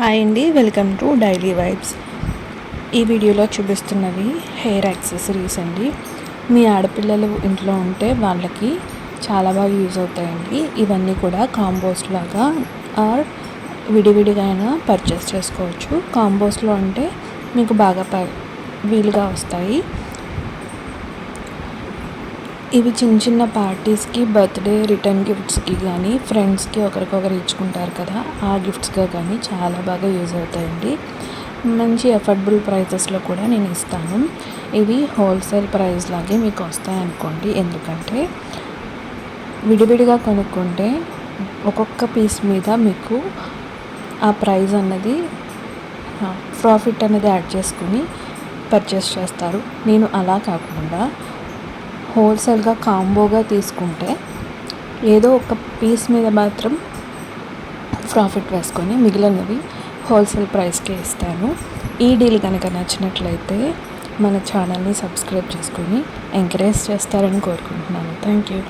Hi అండి, welcome to daily vibes. ఈ వీడియోలో చూపిస్తున్నవి హెయిర్ యాక్సెసరీస్ అండి. మీ ఆడపిల్లలు ఇంట్లో ఉంటే వాళ్ళకి చాలా బాగా యూజ్ అవుతాయండి. ఇవన్నీ కూడా కాంబోస్ లాగా ఆర్ విడివిడిగా అయినా పర్చేస్ చేసుకోవచ్చు. కాంబోస్లో అంటే మీకు బాగా వీలుగా వస్తాయి. ఇవి చిన్న చిన్న పార్టీస్కి, బర్త్డే రిటర్న్ గిఫ్ట్స్కి కానీ, ఫ్రెండ్స్కి ఒకరికొకరు ఇచ్చుకుంటారు కదా, ఆ గిఫ్ట్స్గా కానీ చాలా బాగా యూజ్ అవుతాయండి. మంచి అఫోర్డబుల్ ప్రైజెస్లో కూడా నేను ఇస్తాను. ఇవి హోల్సేల్ ప్రైస్ లాగే మీకు వస్తాయనుకోండి. ఎందుకంటే విడివిడిగా కొనుక్కుంటే ఒక్కొక్క పీస్ మీద మీకు ఆ ప్రైస్ అన్నది ప్రాఫిట్ అనేది యాడ్ చేసుకుని పర్చేస్ చేస్తారు. నేను అలా కాకుండా హోల్సేల్గా కాంబోగా తీసుకుంటే ఏదో ఒక పీస్ మీద మాత్రం ప్రాఫిట్ వేసుకొని మిగిలినవి హోల్సేల్ ప్రైస్కే ఇస్తాను. ఈ డీల్ కనుక నచ్చినట్లయితే మన ఛానల్ని సబ్స్క్రైబ్ చేసుకొని ఎంకరేజ్ చేస్తారని కోరుకుంటున్నాను. Thank you.